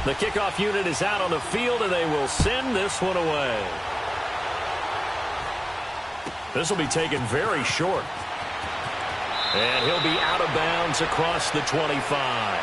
The kickoff unit is out on the field, and they will send this one away. This will be taken very short. And he'll be out of bounds across the 25.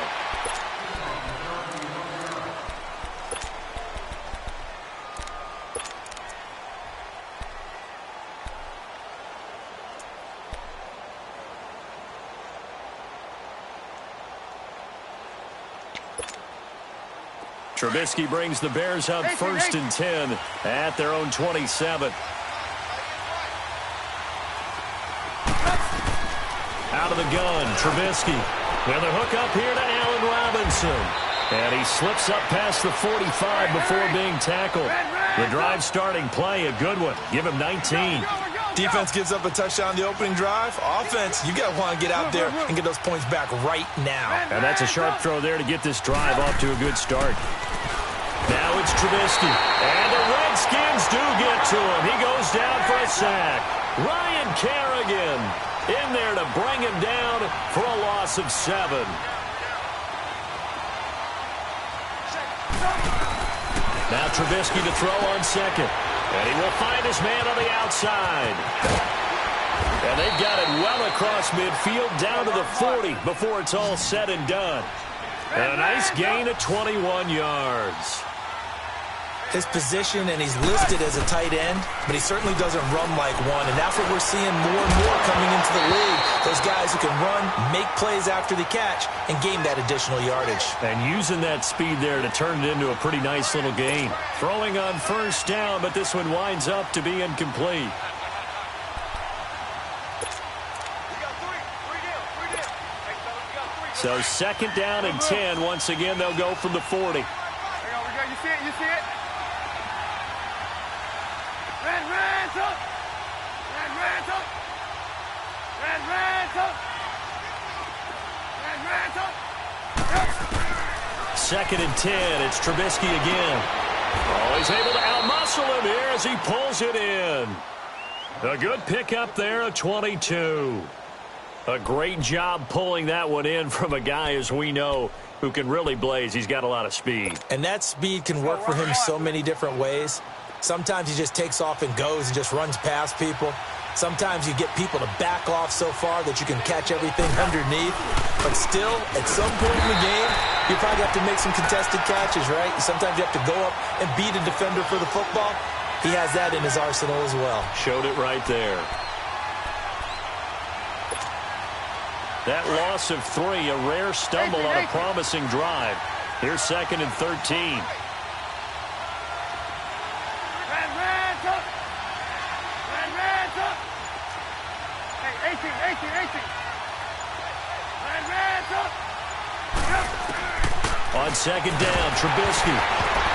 Trubisky brings the Bears up 1st and 10 at their own 27. Out of the gun, Trubisky with a hook up here to Allen Robinson. And he slips up past the 45 before being tackled. The drive starting play, a good one. Give him 19. Defense gives up a touchdown the opening drive. Offense, you got to want to get out there and get those points back right now. And that's a sharp throw there to get this drive off to a good start. Now it's Trubisky. And the Redskins do get to him. He goes down for a sack. Ryan Kerrigan in there to bring him down for a loss of 7. Now Trubisky to throw on second. And he will find his man on the outside. And they've got it well across midfield down to the 40 before it's all said and done. And a nice gain of 21 yards. His position, and he's listed as a tight end, but he certainly doesn't run like one, and that's what we're seeing more and more coming into the league. Those guys who can run, make plays after the catch, and gain that additional yardage. And using that speed there to turn it into a pretty nice little gain. Throwing on 1st down, but this one winds up to be incomplete. So 2nd down and 10. Once again, they'll go from the 40. You see it? You see it? Second and 10. It's Trubisky again. Oh, he's able to outmuscle him here as he pulls it in. A good pickup there, a 22. A great job pulling that one in from a guy, as we know, who can really blaze. He's got a lot of speed. And that speed can work for him so many different ways. Sometimes he just takes off and goes and just runs past people. Sometimes you get people to back off so far that you can catch everything underneath. But still, at some point in the game, you probably have to make some contested catches, right? Sometimes you have to go up and beat a defender for the football. He has that in his arsenal as well. Showed it right there. That loss of 3, a rare stumble on a promising drive. Here's 2nd and 13. On 2nd down, Trubisky.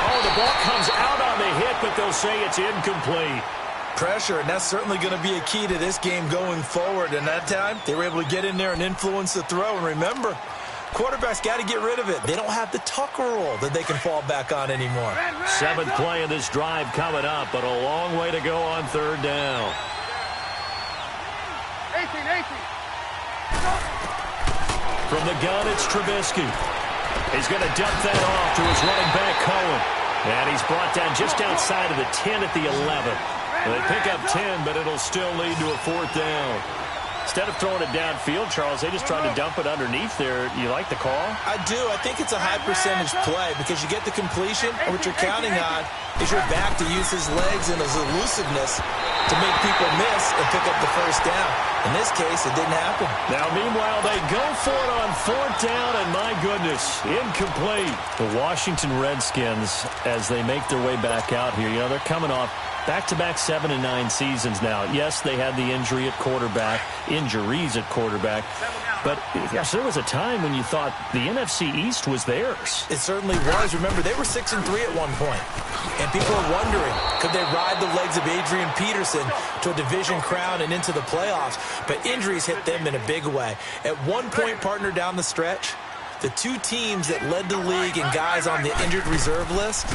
Oh, the ball comes out on the hit, but they'll say it's incomplete. Pressure, and that's certainly going to be a key to this game going forward. And that time, they were able to get in there and influence the throw. And remember, quarterbacks got to get rid of it. They don't have the Tucker rule that they can fall back on anymore. 7th play of this drive coming up, but a long way to go on 3rd down. 18. From the gun, it's Trubisky. He's going to dump that off to his running back, Cohen. And he's brought down just outside of the 10 at the 11. They pick up 10, but it'll still lead to a 4th down. Instead of throwing it downfield, Charles, they just tried to dump it underneath there. You like the call? I do. I think it's a high percentage play because you get the completion, and what you're counting on is your back to use his legs and his elusiveness to make people miss and pick up the 1st down. In this case, it didn't happen. Now, meanwhile, they go for it on 4th down, and my goodness, incomplete. The Washington Redskins, as they make their way back out here, they're coming off back-to-back 7 and 9 seasons now. Yes, they had the injuries at quarterback, but yes, there was a time when you thought the NFC East was theirs. It certainly was. Remember, they were 6 and 3 at one point, and people are wondering, could they ride the legs of Adrian Peterson to a division crown and into the playoffs? But injuries hit them in a big way. At one point, partner, down the stretch, the two teams that led the league in guys on the injured reserve list,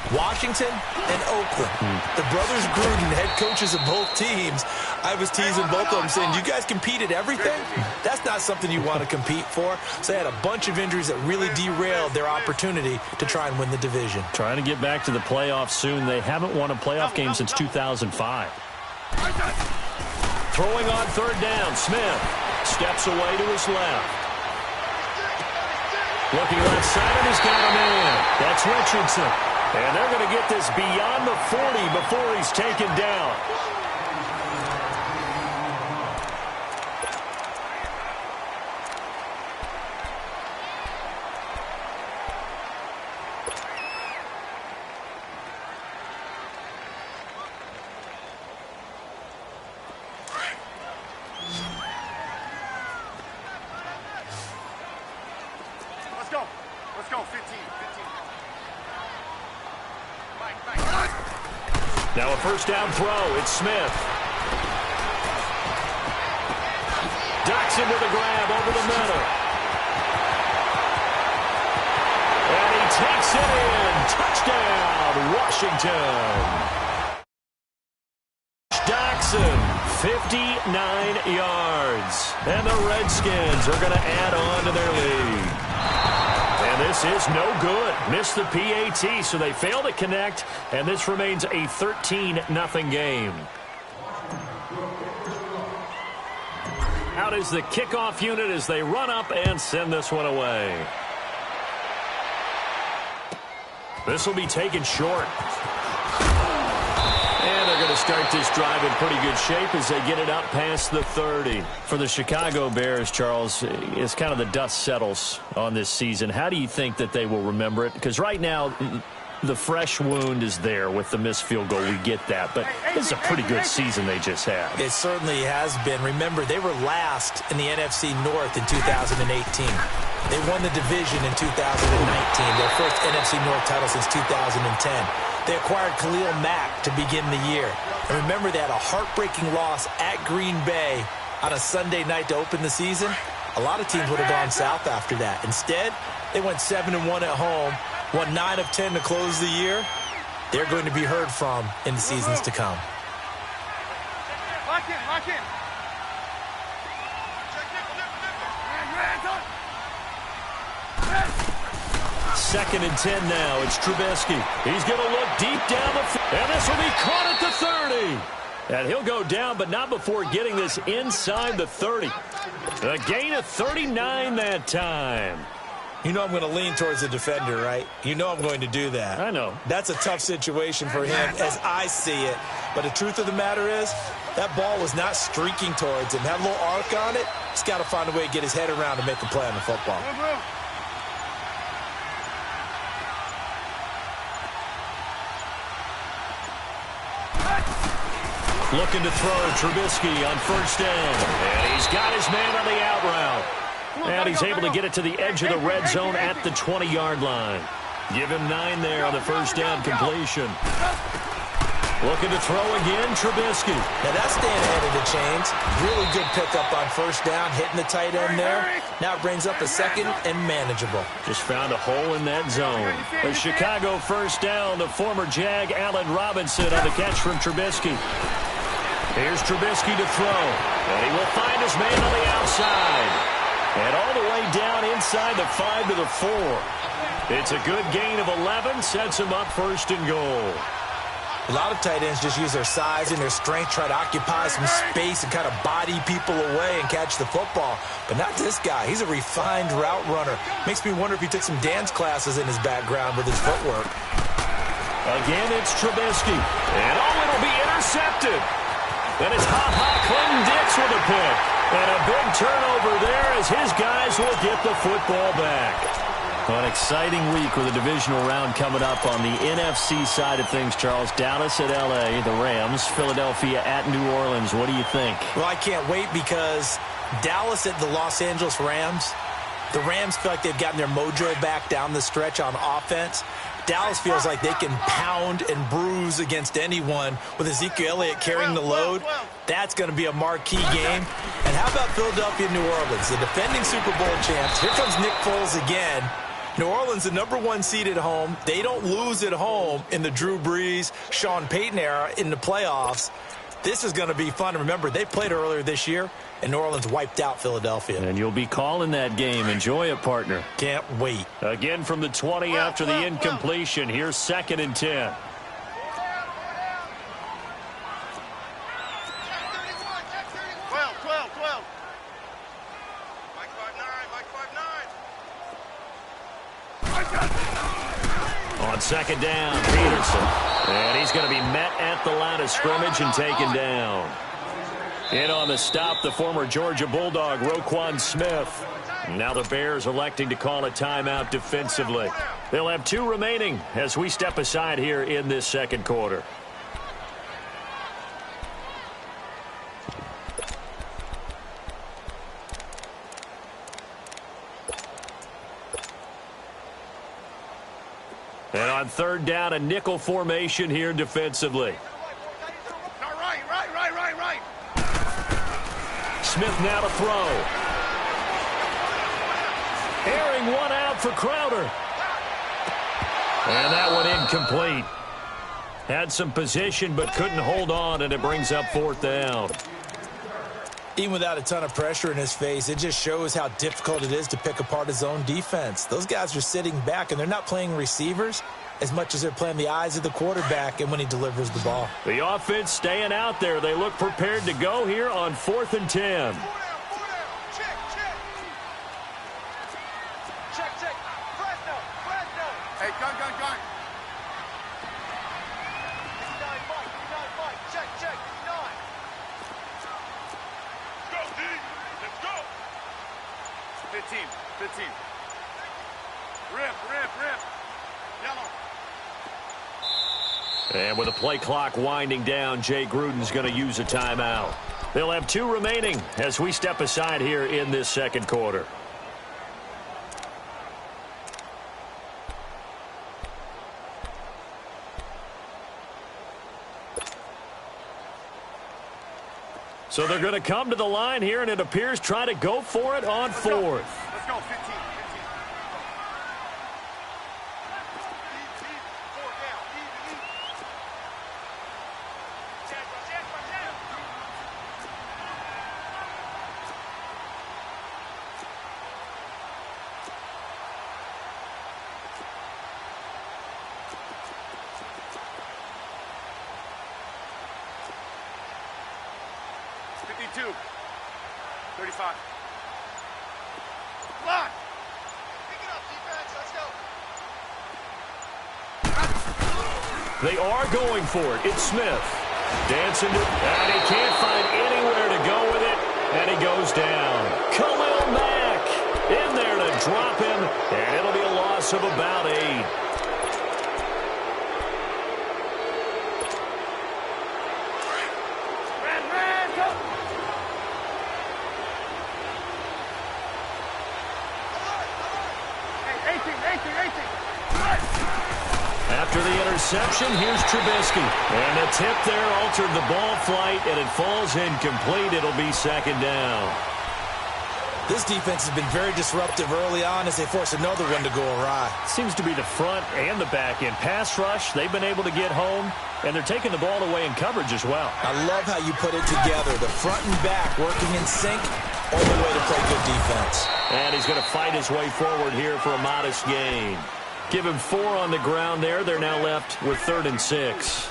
Washington and Oakland. The brothers Gruden, head coaches of both teams, I was teasing both of them saying, you guys compete at everything? That's not something you want to compete for. So they had a bunch of injuries that really derailed their opportunity to try and win the division. Trying to get back to the playoffs soon. They haven't won a playoff game since 2005. Throwing on third down, Smith steps away to his left. Looking left side, and he's got a man. That's Richardson. And they're going to get this beyond the 40 before he's taken down. Let's go, 15. Now a first down throw. It's Smith. Doctson with a grab over the middle. And he takes it in. Touchdown, Washington. Doctson, 59 yards. And the Redskins are going to add on to their lead. And this is no good. Missed the PAT, so they fail to connect, and this remains a 13-0 game. Out is the kickoff unit as they run up and send this one away. This will be taken short. And they're going to start this drive in pretty good shape as they get it up past the 30. For the Chicago Bears, Charles, it's kind of the dust settles on this season. How do you think that they will remember it? Because right now, the fresh wound is there with the missed field goal. We get that. But this is a pretty good season they just had. It certainly has been. Remember, they were last in the NFC North in 2018. They won the division in 2019, their first NFC North title since 2010. They acquired Khalil Mack to begin the year. And remember, they had a heartbreaking loss at Green Bay on a Sunday night to open the season. A lot of teams would have gone south after that. Instead, they went 7-1 at home, won 9 of 10 to close the year. They're going to be heard from in the seasons to come. Lock in. Second and 10 now. It's Trubisky. He's going to look deep down the field. And this will be caught at the 30. And he'll go down, but not before getting this inside the 30. A gain of 39 that time. You know I'm going to lean towards the defender, right? You know I'm going to do that. I know. That's a tough situation for him as I see it. But the truth of the matter is, that ball was not streaking towards him. Had a little arc on it. He's got to find a way to get his head around and make a play on the football. Looking to throw Trubisky on first down. And he's got his man on the out route. And he's able to get it to the edge of the red zone at the 20-yard line. Give him 9 there on the first down completion. Looking to throw again, Trubisky. Now that's staying ahead of the chains. Really good pickup on first down, hitting the tight end there. Now it brings up a second and manageable. Just found a hole in that zone. A Chicago first down, the former Jag Allen Robinson on the catch from Trubisky. Here's Trubisky to throw. And he will find his man on the outside. And all the way down inside the 5 to the 4. It's a good gain of 11, sets him up first and goal. A lot of tight ends just use their size and their strength, try to occupy some space and kind of body people away and catch the football. But not this guy. He's a refined route runner. Makes me wonder if he took some dance classes in his background with his footwork. Again, it's Trubisky. And it'll be intercepted. And it's Clinton Dix with a pick. And a big turnover there as his guys will get the football back. An exciting week with a divisional round coming up on the NFC side of things, Charles. Dallas at L.A., the Rams. Philadelphia at New Orleans. What do you think? Well, I can't wait because Dallas at the Los Angeles Rams. The Rams feel like they've gotten their mojo back down the stretch on offense. Dallas feels like they can pound and bruise against anyone with Ezekiel Elliott carrying the load. That's going to be a marquee game. And how about Philadelphia, New Orleans, the defending Super Bowl champs? Here comes Nick Foles again. New Orleans, the #1 seed at home. They don't lose at home in the Drew Brees, Sean Payton era in the playoffs. This is going to be fun. Remember, they played earlier this year, and New Orleans wiped out Philadelphia. And you'll be calling that game. Enjoy it, partner. Can't wait. Again from the 20 after the incompletion. Here's 2nd and 10. On 2nd down, Peterson. And he's going to be met at the line of scrimmage and taken down. In on the stop, the former Georgia Bulldog, Roquan Smith. Now the Bears electing to call a timeout defensively. They'll have 2 remaining as we step aside here in this 2nd quarter. And on 3rd down, a nickel formation here defensively. Right. Smith now to throw. Airing one out for Crowder. And that one incomplete. Had some position but couldn't hold on, and it brings up 4th down. Even without a ton of pressure in his face, it just shows how difficult it is to pick apart his own defense. Those guys are sitting back, and they're not playing receivers as much as they're playing the eyes of the quarterback and when he delivers the ball. The offense staying out there. They look prepared to go here on 4th and 10. Check. Fresno. Hey, gun. Mike. Check. 15. Rip. Yellow. And with the play clock winding down, Jay Gruden's going to use a timeout. They'll have 2 remaining as we step aside here in this 2nd quarter. So they're going to come to the line here, and it appears try to go for it on 4th. Let's go, 15. 4 down. Two. 35. Block. Pick it up, defense. Let's go. They are going for it. It's Smith. Dancing to, and he can't find anywhere to go with it, and he goes down. Khalil Mack in there to drop him, and it'll be a loss of about 8. After the interception, here's Trubisky. And the tip there altered the ball flight, and it falls incomplete. It'll be 2nd down. This defense has been very disruptive early on as they force another one to go awry. Seems to be the front and the back end. Pass rush, they've been able to get home, and they're taking the ball away in coverage as well. I love how you put it together. The front and back working in sync, only way to play good defense. And he's going to fight his way forward here for a modest gain. Give him 4 on the ground there. They're now left with 3rd and 6.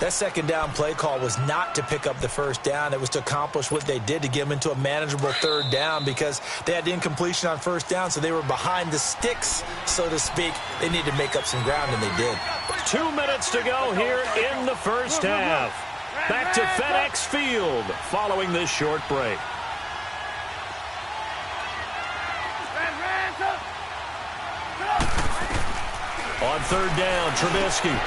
That 2nd down play call was not to pick up the 1st down. It was to accomplish what they did, to get them into a manageable 3rd down, because they had the incompletion on 1st down, so they were behind the sticks, so to speak. They needed to make up some ground, and they did. 2 minutes to go here in the 1st half. Back to FedEx Field following this short break. On 3rd down, Trubisky.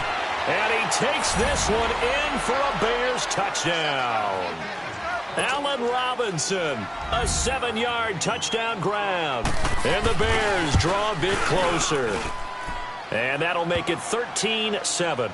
And he takes this one in for a Bears touchdown. Allen Robinson, a 7-yard touchdown grab. And the Bears draw a bit closer. And that'll make it 13-7.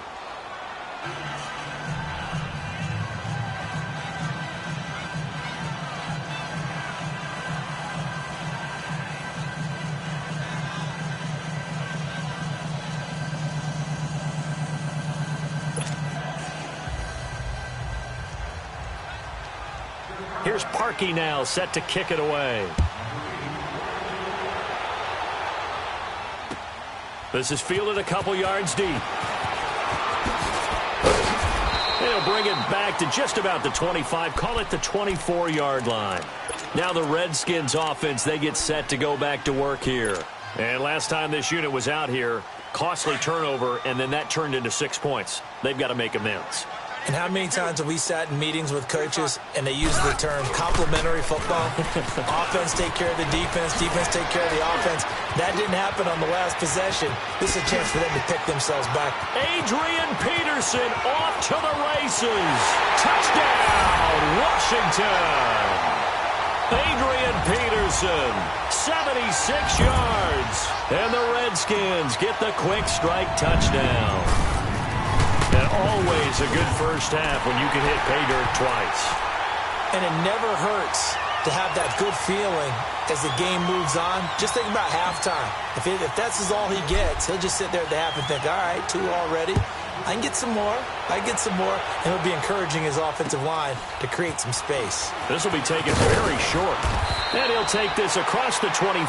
Here's Parkey now, set to kick it away. This is fielded a couple yards deep. He'll bring it back to just about the 25, call it the 24-yard line. Now the Redskins offense, they get set to go back to work here. And last time this unit was out here, costly turnover, and then that turned into 6 points. They've got to make amends. And how many times have we sat in meetings with coaches and they use the term complementary football? Offense take care of the defense, defense take care of the offense. That didn't happen on the last possession. This is a chance for them to pick themselves back. Adrian Peterson off to the races. Touchdown, Washington. Adrian Peterson, 76 yards. And the Redskins get the quick strike touchdown. And always a good first half when you can hit pay dirt twice. And it never hurts to have that good feeling as the game moves on. Just think about halftime. If that's all he gets, he'll just sit there at the half and think, all right, 2 already. I can get some more. I can get some more. And he'll be encouraging his offensive line to create some space. This will be taken very short. And he'll take this across the 25,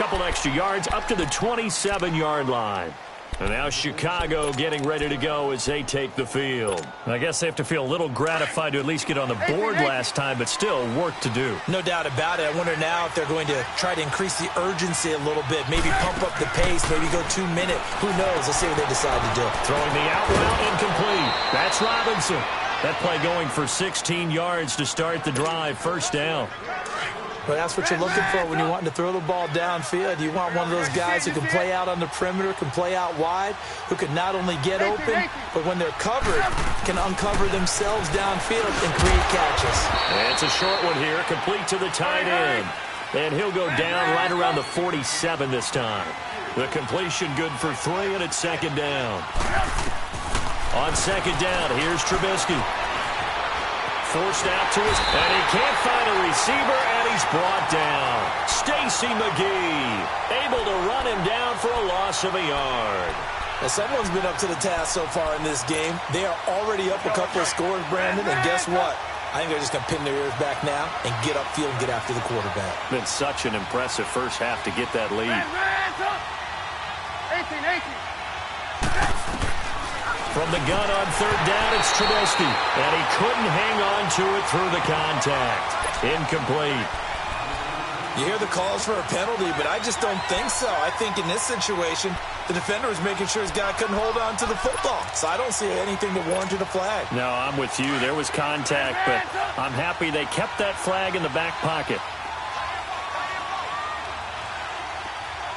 couple extra yards, up to the 27-yard line. And now Chicago getting ready to go as they take the field. I guess they have to feel a little gratified to at least get on the board last time, but still work to do. No doubt about it. I wonder now if they're going to try to increase the urgency a little bit, maybe pump up the pace, maybe go 2-minute. Who knows? Let's see what they decide to do. Throwing the out route incomplete. That's Robinson. That play going for 16 yards to start the drive. First down. But that's what you're looking for when you're wanting to throw the ball downfield. You want one of those guys who can play out on the perimeter, can play out wide, who can not only get open, but when they're covered, can uncover themselves downfield and create catches. And it's a short one here, complete to the tight end. And he'll go down right around the 47 this time. The completion good for 3, and it's second down. On second down, here's Trubisky. Forced out to his, and he can't find a receiver, and he's brought down. Stacy McGee able to run him down for a loss of a yard. Well, someone's been up to the task so far in this game. They are already up a couple of scores, Brandon, and guess what? I think they're just going to pin their ears back now and get upfield and get after the quarterback. Been such an impressive first half to get that lead. 18. From the gun on third down, it's Trubisky. And he couldn't hang on to it through the contact. Incomplete. You hear the calls for a penalty, but I just don't think so. I think in this situation, the defender was making sure his guy couldn't hold on to the football. So I don't see anything that warranted a flag. No, I'm with you. There was contact, but I'm happy they kept that flag in the back pocket.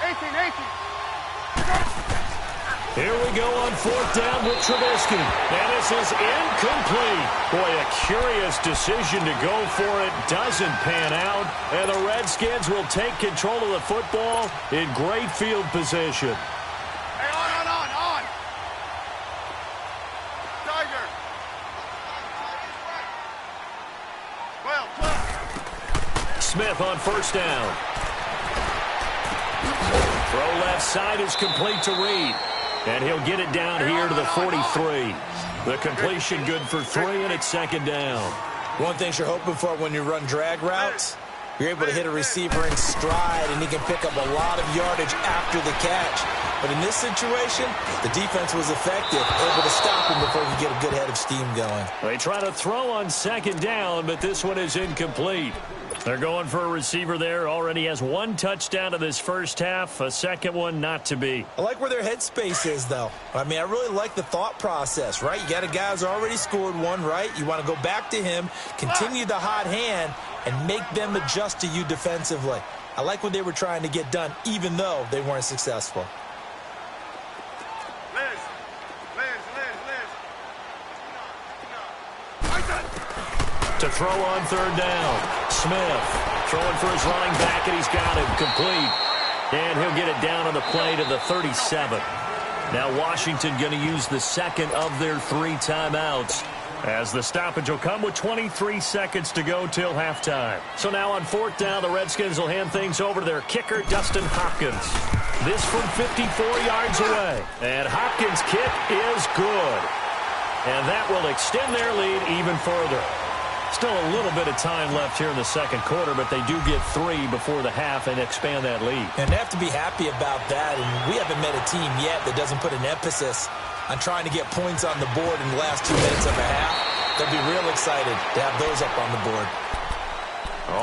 18. Here we go on fourth down with Trubisky. And this is incomplete. Boy, a curious decision to go for it. Doesn't pan out. And the Redskins will take control of the football in great field position. Hey, on. Tiger. 12. Smith on first down. Throw left side is complete to Reed. And he'll get it down here to the 43. The completion good for 3, and it's second down. One thing you're hoping for when you run drag routes, you're able to hit a receiver in stride, and he can pick up a lot of yardage after the catch. But in this situation, the defense was effective, able to stop him before he get a good head of steam going. They try to throw on second down, but this one is incomplete. They're going for a receiver there. Already has 1 touchdown in this first half. A second one not to be. I like where their headspace is, though. I mean, I really like the thought process, right? You got a guy who's already scored 1, right? You want to go back to him, continue the hot hand, and make them adjust to you defensively. I like what they were trying to get done, even though they weren't successful. To throw on third down. Smith throwing for his running back, and he's got him complete. And he'll get it down on the play to the 37. Now Washington going to use the second of their 3 timeouts, as the stoppage will come with 23 seconds to go till halftime. So now on 4th down, the Redskins will hand things over to their kicker, Dustin Hopkins. This from 54 yards away. And Hopkins' kick is good. And that will extend their lead even further. Still a little bit of time left here in the second quarter, but they do get 3 before the half and expand that lead. And they have to be happy about that. And we haven't met a team yet that doesn't put an emphasis on trying to get points on the board in the last 2 minutes of a half. They'll be real excited to have those up on the board.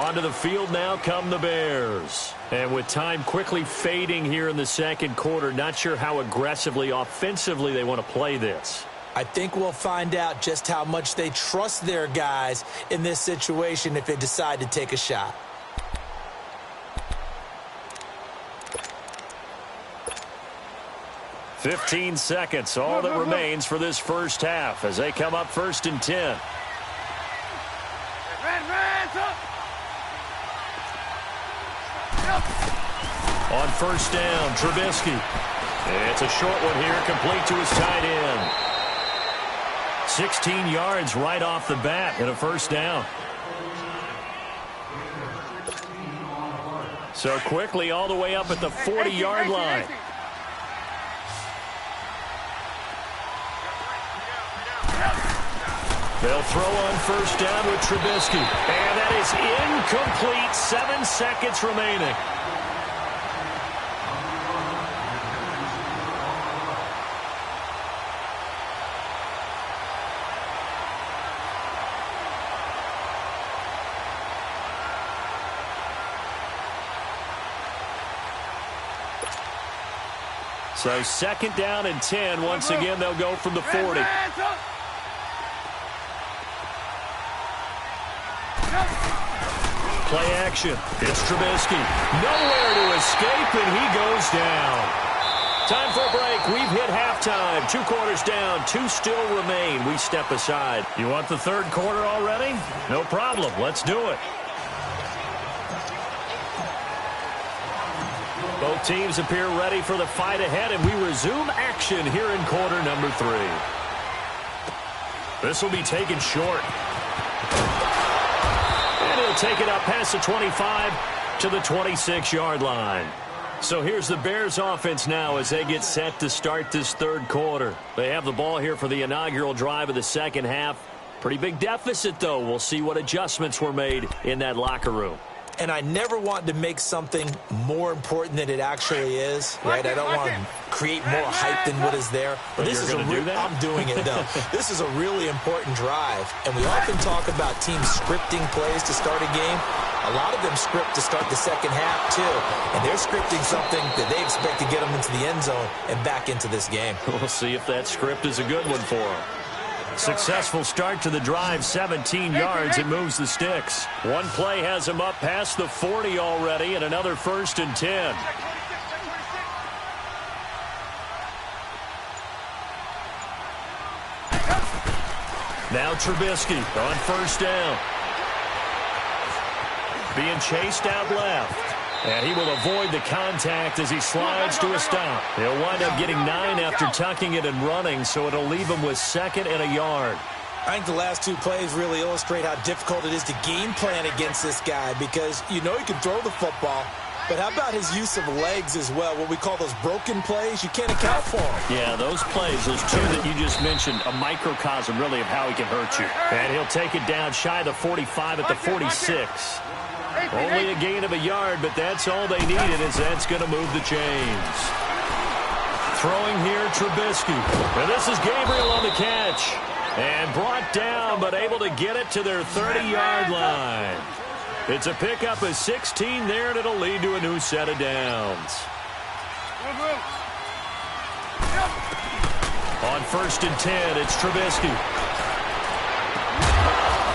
Onto the field now come the Bears. And with time quickly fading here in the second quarter, not sure how aggressively, offensively they want to play this. I think we'll find out just how much they trust their guys in this situation if they decide to take a shot. "15 seconds, all that remains for this first half as they come up 1st and 10. On 1st down, Trubisky. It's a short one here, complete to his tight end. 16 yards right off the bat and a 1st down. So quickly all the way up at the 40-yard line. They'll throw on 1st down with Trubisky. And that is incomplete. 7 seconds remaining. So 2nd down and 10. Once again, they'll go from the 40. Play action. It's Trubisky. Nowhere to escape, and he goes down. Time for a break. We've hit halftime. 2 quarters down. 2 still remain. We step aside. You want the 3rd quarter already? No problem. Let's do it. Both teams appear ready for the fight ahead, and we resume action here in quarter number 3. This will be taken short. And he'll take it up past the 25 to the 26-yard line. So here's the Bears offense now as they get set to start this 3rd quarter. They have the ball here for the inaugural drive of the second half. Pretty big deficit, though. We'll see what adjustments were made in that locker room. And I never want to make something more important than it actually is, right? I don't want to create more hype than what is there. But this is I'm doing it, though. This is a really important drive. And we often talk about teams scripting plays to start a game. A lot of them script to start the second half, too. And they're scripting something that they expect to get them into the end zone and back into this game. We'll see if that script is a good one for them. Successful start to the drive, 17 yards. It moves the sticks. One play has him up past the 40 already, and another 1st and 10. Now Trubisky on 1st down. Being chased out left. And he will avoid the contact as he slides to a stop. He'll wind up getting 9 after tucking it and running, so it'll leave him with 2nd and a yard. I think the last 2 plays really illustrate how difficult it is to game plan against this guy because you know he can throw the football, but how about his use of legs as well? What we call those broken plays, you can't account for them. Yeah, those plays, those 2 that you just mentioned, a microcosm really of how he can hurt you. And he'll take it down shy of the 45 at the 46. Only a gain of a yard, but that's all they needed as that's going to move the chains. Throwing here, Trubisky. And this is Gabriel on the catch. And brought down, but able to get it to their 30-yard line. It's a pickup of 16 there, and it'll lead to a new set of downs. On 1st and 10, it's Trubisky.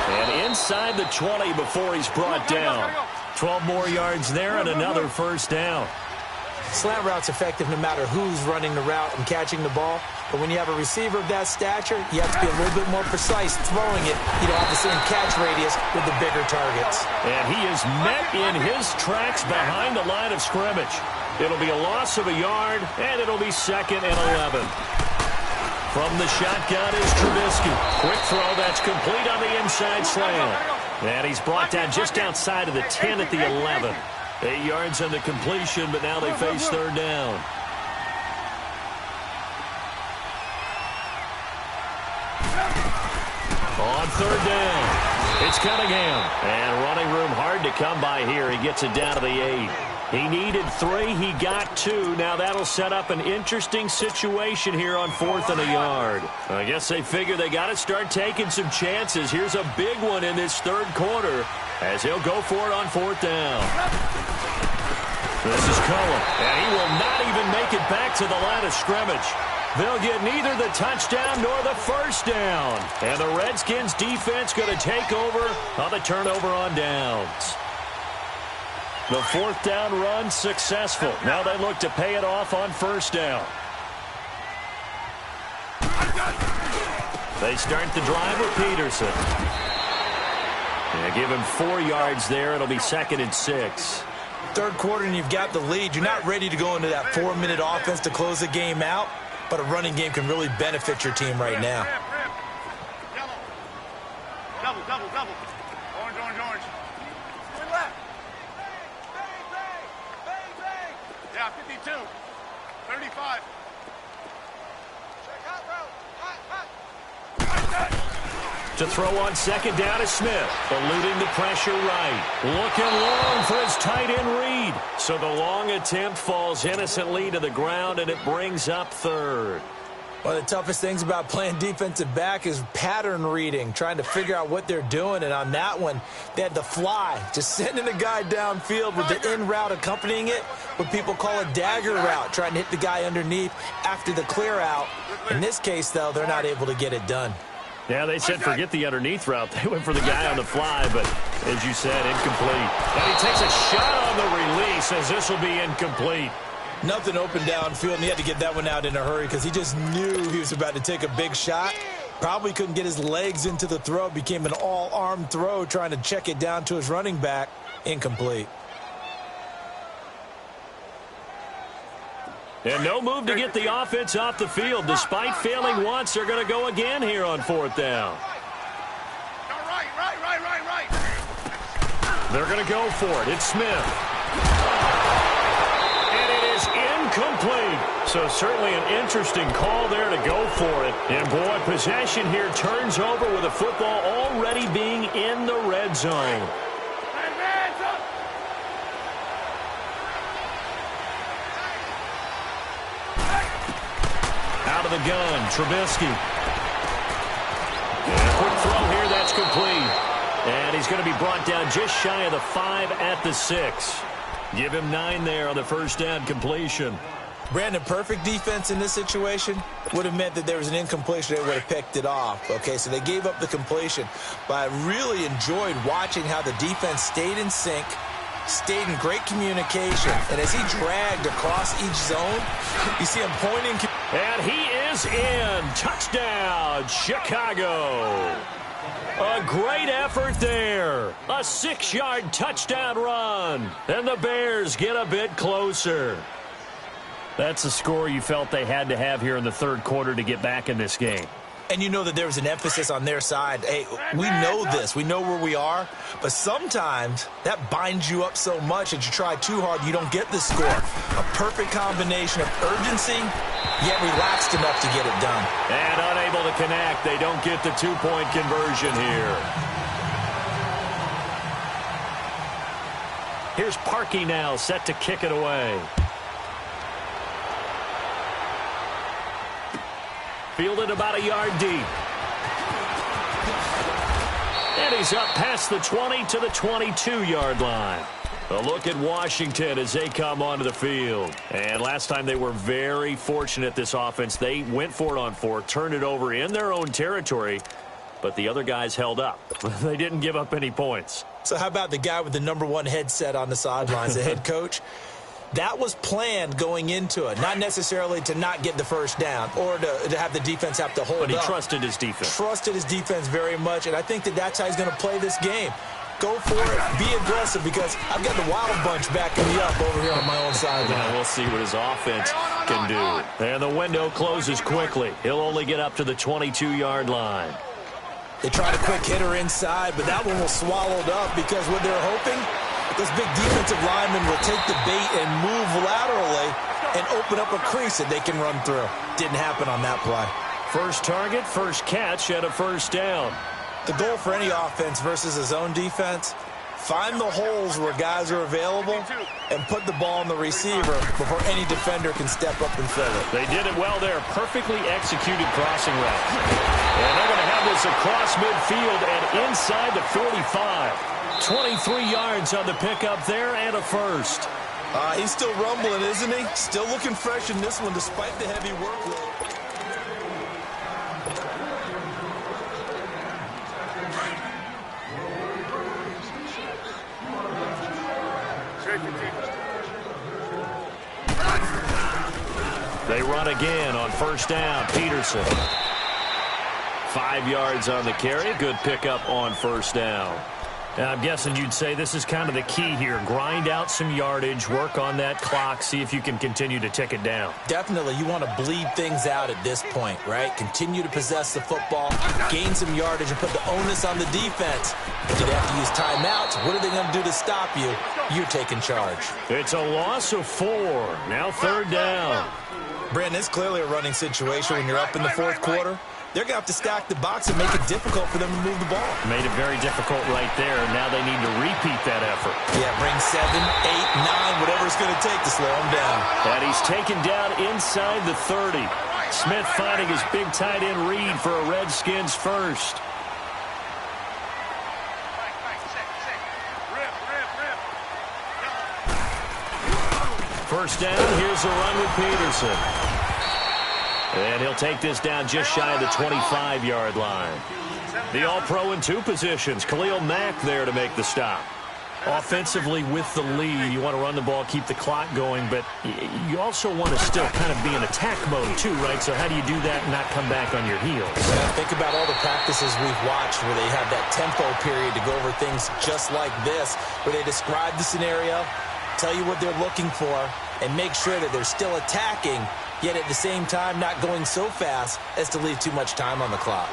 And inside the 20 before he's brought down. 12 more yards there and another 1st down. Slant route's effective no matter who's running the route and catching the ball. But when you have a receiver of that stature, you have to be a little bit more precise throwing it. You don't have the same catch radius with the bigger targets. And he is met in his tracks behind the line of scrimmage. It'll be a loss of a yard, and it'll be 2nd and 11. From the shotgun is Trubisky. Quick throw that's complete on the inside slant. And he's brought down just outside of the 10 at the 11. 8 yards on the completion, but now they face 3rd down. On 3rd down, it's Cunningham. And running room hard to come by here. He gets it down to the 8. He needed 3. He got 2. Now that'll set up an interesting situation here on 4th and a yard. I guess they figure they got to start taking some chances. Here's a big one in this 3rd quarter as he'll go for it on 4th down. This is Cohen, and he will not even make it back to the line of scrimmage. They'll get neither the touchdown nor the 1st down. And the Redskins defense going to take over on the turnover on downs. The 4th down run successful. Now they look to pay it off on 1st down. They start the drive with Peterson. Give him 4 yards there. It'll be 2nd and 6. 3rd quarter and you've got the lead. You're not ready to go into that 4-minute offense to close the game out, but a running game can really benefit your team right now. Double. Orange. Going left. Yeah, 52. 35. Check out, bro. Hot. To throw on 2nd down is Smith. Eluding the pressure right. Looking long for his tight end Reed. So the long attempt falls innocently to the ground, and it brings up 3rd. One of the toughest things about playing defensive back is pattern reading, trying to figure out what they're doing. And on that one, they had to fly, just sending a guy downfield with the in route accompanying it, what people call a dagger route, trying to hit the guy underneath after the clear out. In this case, though, they're not able to get it done. Yeah, they said forget the underneath route. They went for the guy on the fly, but as you said, incomplete. And he takes a shot on the release as this will be incomplete. Nothing open downfield, and he had to get that one out in a hurry because he just knew he was about to take a big shot. Probably couldn't get his legs into the throw. Became an all-arm throw trying to check it down to his running back. Incomplete. And no move to get the offense off the field. Despite failing once, they're going to go again here on 4th down. Right. They're going to go for it. It's Smith. And it is incomplete. So certainly an interesting call there to go for it. And boy, possession here turns over with the football already being in the red zone. Out of the gun, Trubisky. And a quick throw here, that's complete. And he's going to be brought down just shy of the 5 at the 6. Give him 9 there on the 1st down completion. Brandon, perfect defense in this situation would have meant that there was an incompletion. They would have picked it off. Okay, so they gave up the completion. But I really enjoyed watching how the defense stayed in sync, stayed in great communication. And as he dragged across each zone, you see him pointing. And he is in. Touchdown, Chicago. A great effort there. A 6-yard touchdown run. And the Bears get a bit closer. That's a score you felt they had to have here in the 3rd quarter to get back in this game. And you know that there was an emphasis on their side. Hey, we know this. We know where we are. But sometimes that binds you up so much that you try too hard, you don't get the score. A perfect combination of urgency, yet relaxed enough to get it done. And unable to connect. They don't get the 2-point conversion here. Here's Parkey now set to kick it away. Fielded about a yard deep. And he's up past the 20 to the 22-yard line. A look at Washington as they come onto the field. And last time they were very fortunate, this offense. They went for it on 4, turned it over in their own territory, but the other guys held up. They didn't give up any points. So how about the guy with the #1 headset on the sidelines, the head coach? That was planned going into it, not necessarily to not get the first down or to have the defense have to hold up. But he trusted his defense. Trusted his defense very much, and I think that's how he's going to play this game. Go for it. Be aggressive, because I've got the Wild Bunch backing me up over here on my own side. We'll see what his offense can do. And the window closes quickly. He'll only get up to the 22-yard line. They tried a quick hitter inside, but that one was swallowed up because what they're hoping, this big defensive lineman will take the bait and move laterally and open up a crease that they can run through. Didn't happen on that play. First target, first catch, and a first down. The goal for any offense versus a zone defense, find the holes where guys are available and put the ball on the receiver before any defender can step up and fill it. They did it well there. Perfectly executed crossing route. And they're going to have this across midfield and inside the 45. 23 yards on the pickup there and a first. He's still rumbling, isn't he? Still looking fresh in this one despite the heavy workload. They run again on first down. Peterson. 5 yards on the carry. Good pickup on first down. Now, I'm guessing you'd say this is kind of the key here. Grind out some yardage, work on that clock, see if you can continue to tick it down. Definitely, you want to bleed things out at this point, right? Continue to possess the football, gain some yardage, and put the onus on the defense. If you have to use timeouts, what are they going to do to stop you? You're taking charge. It's a loss of 4. Now third down. Brandon, it's clearly a running situation when you're up in the fourth quarter. They're going to have to stack the box and make it difficult for them to move the ball. Made it very difficult right there. Now they need to repeat that effort. Yeah, bring 7, 8, 9, whatever it's going to take to slow him down. And he's taken down inside the 30. Smith finding his big tight end Reed for a Redskins first. First down, here's a run with Peterson. And he'll take this down just shy of the 25-yard line. The All-Pro in 2 positions. Khalil Mack there to make the stop. Offensively with the lead, you want to run the ball, keep the clock going, but you also want to still kind of be in attack mode too, right? So how do you do that and not come back on your heels? Yeah, think about all the practices we've watched where they have that tempo period to go over things just like this, where they describe the scenario, tell you what they're looking for, and make sure that they're still attacking, yet at the same time not going so fast as to leave too much time on the clock.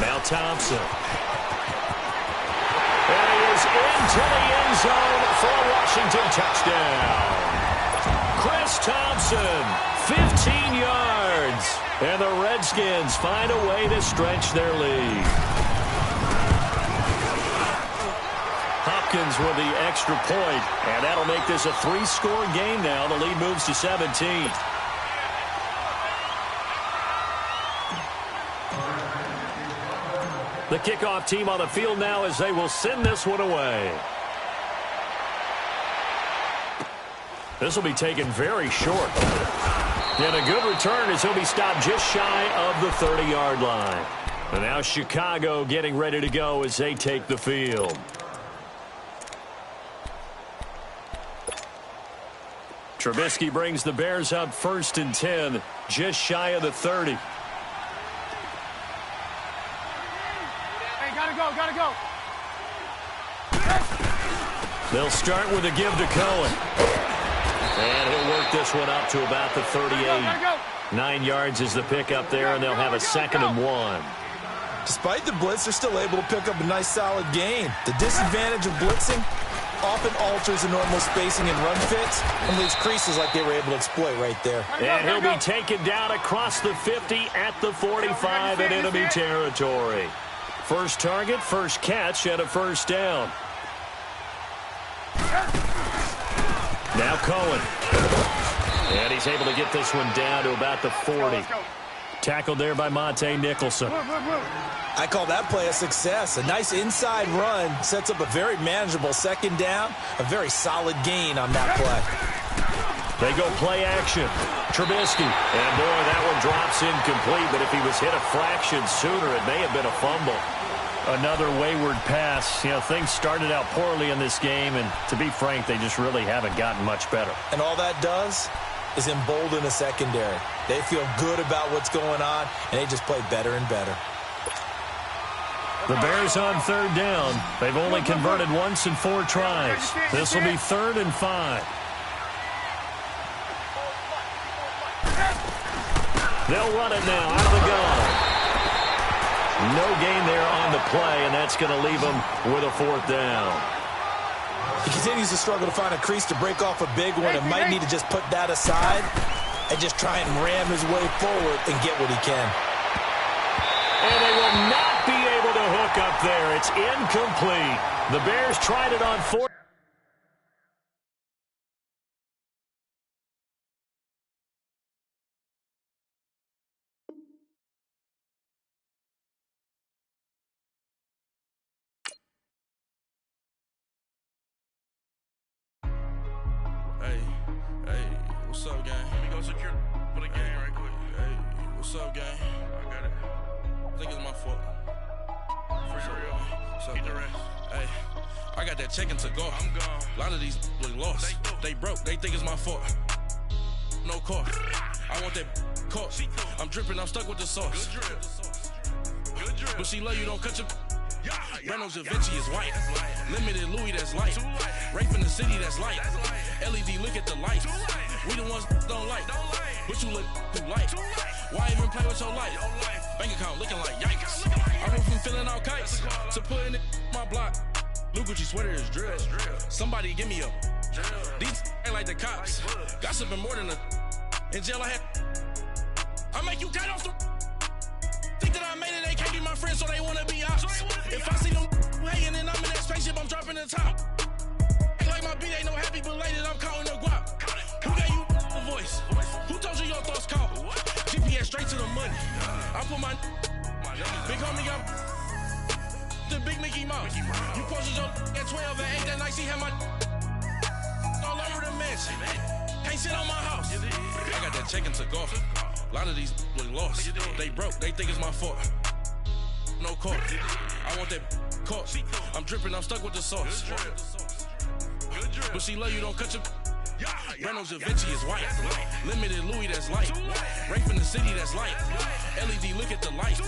Now Thompson. And he is into the end zone for a Washington touchdown. Chris Thompson, 15 yards. And the Redskins find a way to stretch their lead. Hopkins with the extra point, and that'll make this a 3-score game now. The lead moves to 17. The kickoff team on the field now as they will send this one away. This will be taken very short. And a good return as he'll be stopped just shy of the 30-yard line. And now Chicago getting ready to go as they take the field. Trubisky brings the Bears up 1st and 10, just shy of the 30. Hey, gotta go. They'll start with a give to Cohen. And he'll work this one up to about the 38. 9 yards is the pickup there, and they'll have a 2nd and 1. Despite the blitz, they're still able to pick up a nice solid gain. The disadvantage of blitzing often alters the normal spacing and run fits and leaves creases like they were able to exploit right there. And he'll be taken down across the 50 at the 45 in enemy territory. First target, first catch, and a first down. Now Cohen. And he's able to get this one down to about the 40. Tackled there by Monte Nicholson. I call that play a success. A nice inside run sets up a very manageable 2nd down. A very solid gain on that play. They go play action. Trubisky. And boy, that one drops incomplete, but if he was hit a fraction sooner, it may have been a fumble. Another wayward pass. You know, things started out poorly in this game, and to be frank, they just really haven't gotten much better. And all that does is embolden the secondary. They feel good about what's going on, and they just play better and better. The Bears on third down. They've only converted once in 4 tries. This will be 3rd and 5. They'll run it now out of the gun. No gain there on the play, and that's going to leave them with a 4th down. He continues to struggle to find a crease to break off a big one and might need to just put that aside and just try and ram his way forward and get what he can. And they will not be able to hook up there. It's incomplete. The Bears tried it on 4th. Hey, what's up, gang? Let me go secure for the game right quick. Hey, what's up, gang? I got it. I think it's my fault. For real. What's up, the rest. Hey, I got that check-in to go. I'm gone. A lot of these look lost. They broke. They think it's my fault. No cost. I want that cost. I'm dripping. I'm stuck with the sauce. Good drip. But she love you. Don't cut your... Reynolds Da Vinci is white. Limited Louis, that's light. Rape in the city, that's light. LED, look at the light. We the ones don't like. But you look too light. Why even play with your life? Bank account looking like yikes. I went from filling out kites to putting it in my block. Blue Gucci sweater is drill. Somebody give me a. These ain't like the cops. Gossiping more than a. In jail I had. I make you cut off the. Think that I made it, they can't be my friends, so they wanna be ops. If I see them hating and I'm in that spaceship, I'm dropping the top. Ain't like my beat, ain't no happy belated, I'm counting the guap. Who gave you the voice? Who told you your thoughts count? GPS straight to the money. I put my big homie got the big Mickey Mouse. You posted your at 12 and 8 that night, she had my all over the mansion. Can't sit on my house. I got that check-in to go. A lot of these look lost. They broke, they think it's my fault. No cost. I want that cost. I'm dripping, I'm stuck with the sauce. But she love you, don't cut your... Reynolds Da Vinci is white. Limited Louis, that's light. Rape in the city, that's light. LED, look at the light.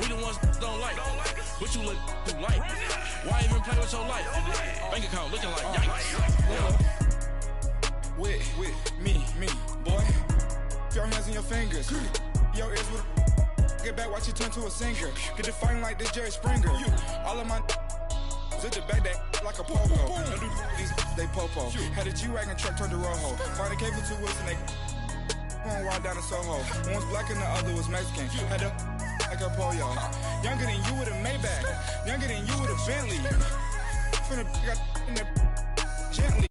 We the ones don't like. But you look too light. Why even play with your life? Bank account looking like yikes. With me, boy. Your hands and your fingers. Your ears with get back, watch it turn to a singer. Get the fighting like this Jerry Springer. All of my zip the back that like a popo. Don't do these, they popo. Had a G-Wagon truck turned to Rojo. Find a cable 2 wheels and they going wild down in Soho. One was black and the other was Mexican. Had a like a pollo. Younger than you with a Maybach. Younger than you with a Bentley. Finna got in the gently.